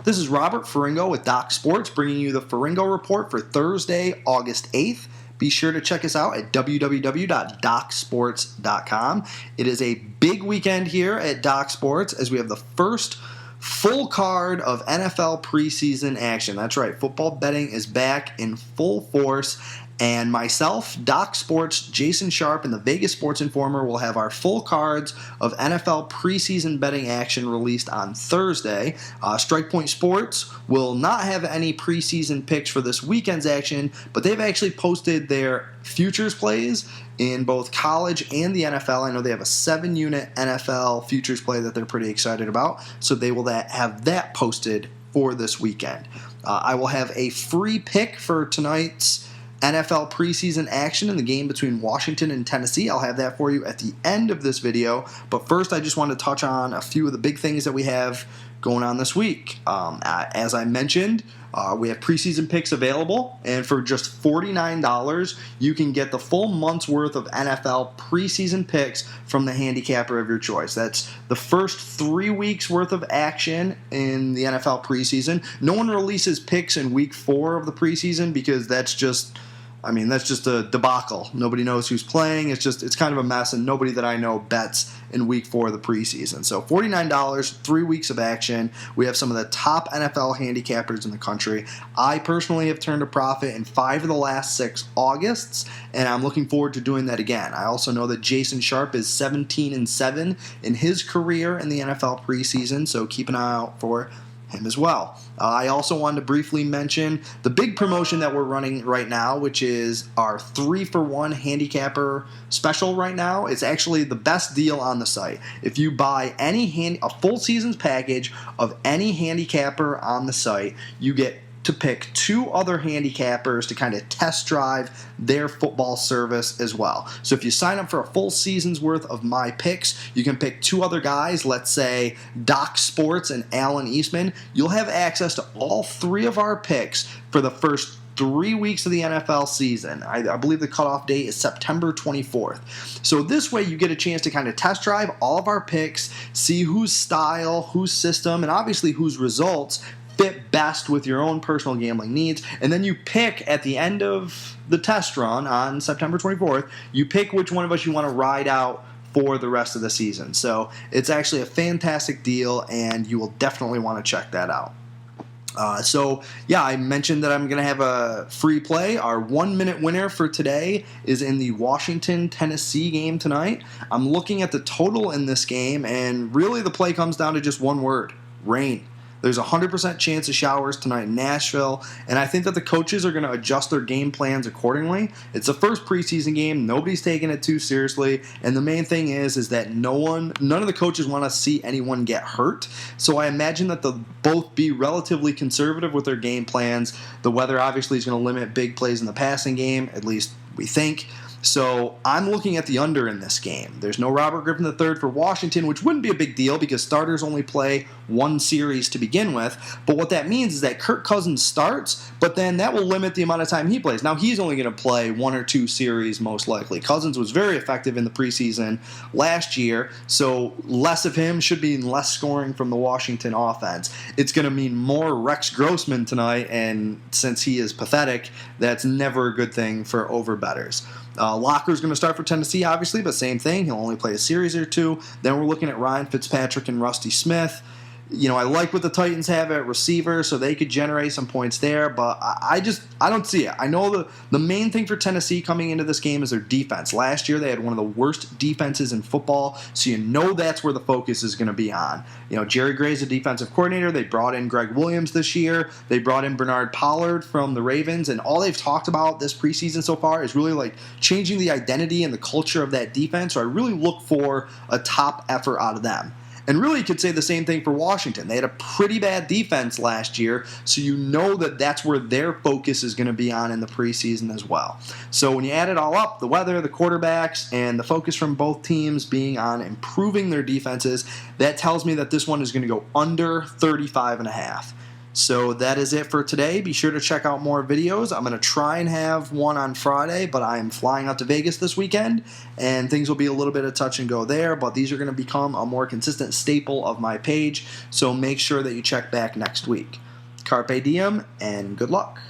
This is Robert Ferringo with Doc Sports, bringing you the Ferringo Report for Thursday, August 8th. Be sure to check us out at www.docsports.com. It is a big weekend here at Doc Sports as we have the first full card of NFL preseason action. That's right, football betting is back in full force. And myself, Doc Sports, Jason Sharp, and the Vegas Sports Informer will have our full cards of NFL preseason betting action released on Thursday. Strike Point Sports will not have any preseason picks for this weekend's action, but they've actually posted their futures plays in both college and the NFL. I know they have a 7-unit NFL futures play that they're pretty excited about, so they will have that posted for this weekend. I will have a free pick for tonight's NFL preseason action in the game between Washington and Tennessee. I'll have that for you at the end of this video. But first, I just want to touch on a few of the big things that we have going on this week. As I mentioned, we have preseason picks available, and for just $49, you can get the full month's worth of NFL preseason picks from the handicapper of your choice. That's the first 3 weeks worth of action in the NFL preseason. No one releases picks in week 4 of the preseason because that's just a debacle. Nobody knows who's playing. It's kind of a mess, and nobody that I know bets in week 4 of the preseason. So $49, 3 weeks of action. We have some of the top NFL handicappers in the country. I personally have turned a profit in 5 of the last 6 Augusts, and I'm looking forward to doing that again. I also know that Jason Sharp is 17-7 in his career in the NFL preseason, so keep an eye out for him as well. I also wanted to briefly mention the big promotion that we're running right now, which is our 3-for-1 handicapper special right now. It's actually the best deal on the site. If you buy a full season's package of any handicapper on the site, you get to pick 2 other handicappers to kind of test drive their football service as well. So if you sign up for a full season's worth of my picks, you can pick 2 other guys, let's say Doc Sports and Alan Eastman. You'll have access to all 3 of our picks for the first 3 weeks of the NFL season. I believe the cutoff date is September 24th. So this way you get a chance to kind of test drive all of our picks, see whose style, whose system, and obviously whose results fit best with your own personal gambling needs, and then you pick at the end of the test run on September 24th, you pick which one of us you want to ride out for the rest of the season. So it's actually a fantastic deal, and you will definitely want to check that out. I mentioned that I'm going to have a free play. Our 1-minute winner for today is in the Washington-Tennessee game tonight. I'm looking at the total in this game, and really the play comes down to just one word: rain. There's a 100% chance of showers tonight in Nashville, and I think that the coaches are going to adjust their game plans accordingly. It's the first preseason game. Nobody's taking it too seriously, and the main thing is that none of the coaches want to see anyone get hurt. So I imagine that they'll both be relatively conservative with their game plans. The weather obviously is going to limit big plays in the passing game, at least we think. So I'm looking at the under in this game. There's no Robert Griffin III for Washington, which wouldn't be a big deal because starters only play 1 series to begin with. But what that means is that Kirk Cousins starts, but then that will limit the amount of time he plays. Now, he's only going to play 1 or 2 series most likely. Cousins was very effective in the preseason last year, so less of him should mean less scoring from the Washington offense. It's going to mean more Rex Grossman tonight, and since he is pathetic, that's never a good thing for overbettors. Locker's going to start for Tennessee, obviously, but same thing. He'll only play a series or 2. Then we're looking at Ryan Fitzpatrick and Rusty Smith. I like what the Titans have at receiver, so they could generate some points there, but I don't see it. I know the main thing for Tennessee coming into this game is their defense. Last year, they had one of the worst defenses in football, so that's where the focus is going to be on. Jerry Gray's a defensive coordinator. They brought in Greg Williams this year. They brought in Bernard Pollard from the Ravens, and all they've talked about this preseason so far is really like changing the identity and the culture of that defense, so I really look for a top effort out of them. And really, you could say the same thing for Washington. They had a pretty bad defense last year, so that's where their focus is going to be on in the preseason as well. So when you add it all up, the weather, the quarterbacks, and the focus from both teams being on improving their defenses, that tells me that this one is going to go under 35.5. So that is it for today. Be sure to check out more videos. I'm going to try and have one on Friday, but I am flying out to Vegas this weekend, and things will be a little bit of touch and go there, but these are going to become a more consistent staple of my page, so make sure that you check back next week. Carpe diem, and good luck.